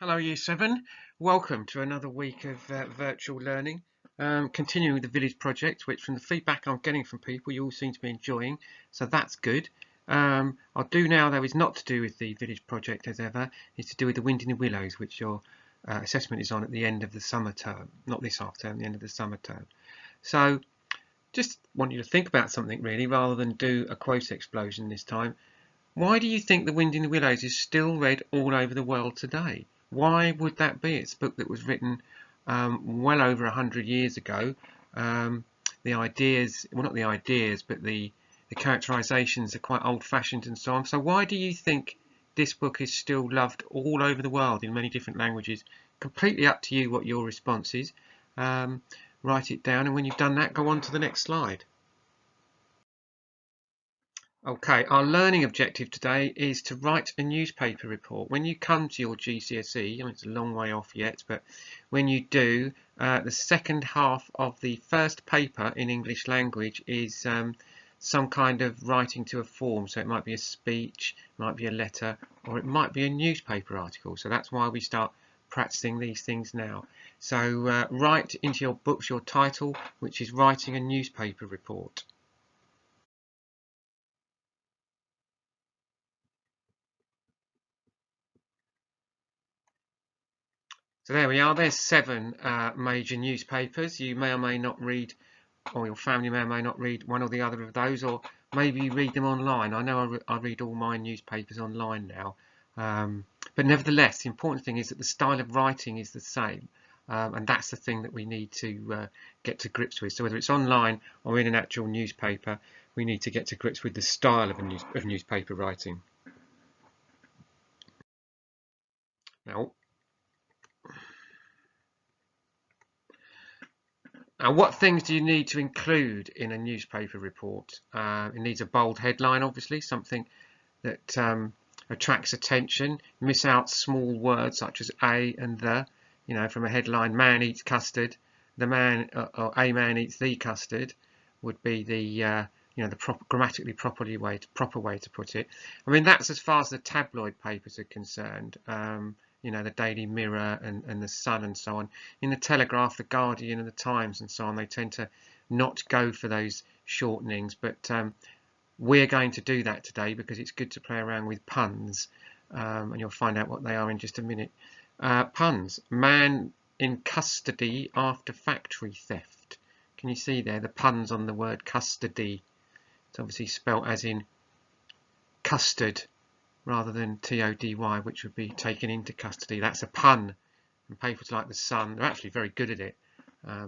Hello Year 7, welcome to another week of virtual learning. Continuing with the Village project, which from the feedback I'm getting from people you all seem to be enjoying, so that's good. I'll do now though is not to do with the Village project as ever, is to do with the Wind in the Willows, which your assessment is on at the end of the summer term, not this half term, the end of the summer term. So just want you to think about something really rather than do a quote explosion this time. Why do you think The Wind in the Willows is still read all over the world today? Why would that be? It's a book that was written well over 100 years ago. The ideas, well not the ideas, but the characterizations are quite old-fashioned and so on. So why do you think this book is still loved all over the world in many different languages? Completely up to you what your response is. Write it down, and when you've done that, go on to the next slide. Okay, our learning objective today is to write a newspaper report. When you come to your GCSE, I mean, it's a long way off yet, but when you do, the second half of the first paper in English language is some kind of writing to a form. So it might be a speech, it might be a letter, or it might be a newspaper article. So that's why we start practicing these things now. So write into your books your title, which is writing a newspaper report. So there we are, there's 7 major newspapers. You may or may not read, or your family may or may not read one or the other of those, or maybe you read them online. I know I read all my newspapers online now. But nevertheless, the important thing is that the style of writing is the same. And that's the thing that we need to get to grips with. So whether it's online or in an actual newspaper, we need to get to grips with the style of newspaper writing. Now, what things do you need to include in a newspaper report? It needs a bold headline, obviously, something that attracts attention. Miss out small words such as a and the. You know, from a headline, man eats custard, the man or a man eats the custard would be the grammatically proper way to put it. I mean, that's as far as the tabloid papers are concerned. The Daily Mirror and the Sun and so on. In the Telegraph, the Guardian and the Times and so on, they tend to not go for those shortenings, but we're going to do that today because it's good to play around with puns, and you'll find out what they are in just a minute. Puns. Man in custody after factory theft. Can you see there the puns on the word custody? It's obviously spelt as in custard rather than T-O-D-Y, which would be taken into custody. That's a pun. And papers like the Sun, they're actually very good at it.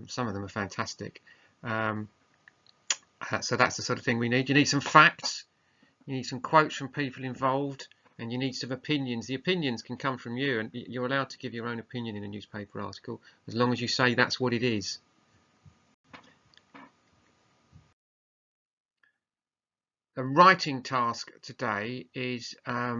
Some of them are fantastic. So that's the sort of thing we need. You need some facts. You need some quotes from people involved. And you need some opinions. The opinions can come from you, and you're allowed to give your own opinion in a newspaper article as long as you say that's what it is. The writing task today is there's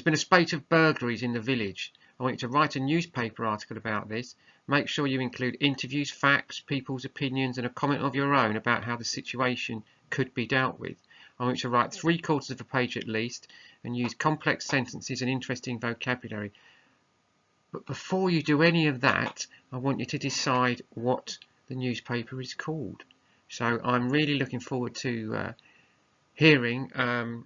been a spate of burglaries in the village. I want you to write a newspaper article about this. Make sure you include interviews, facts, people's opinions, and a comment of your own about how the situation could be dealt with. I want you to write 3/4 of a page at least and use complex sentences and interesting vocabulary. But before you do any of that, I want you to decide what the newspaper is called. So I'm really looking forward to hearing. So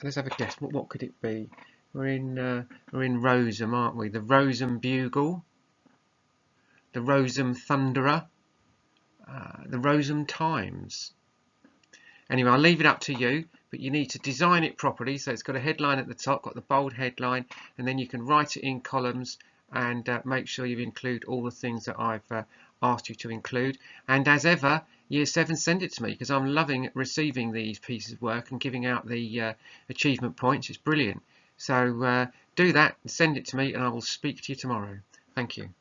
let's have a guess. What could it be? We're in Roseham, aren't we? The Roseham Bugle, the Roseham Thunderer, the Roseham Times. Anyway, I'll leave it up to you, but you need to design it properly. So it's got a headline at the top, got the bold headline, and then you can write it in columns and make sure you include all the things that I've asked you to include. And as ever, Year 7, send it to me because I'm loving receiving these pieces of work and giving out the achievement points. It's brilliant. So do that and send it to me, and I will speak to you tomorrow. Thank you.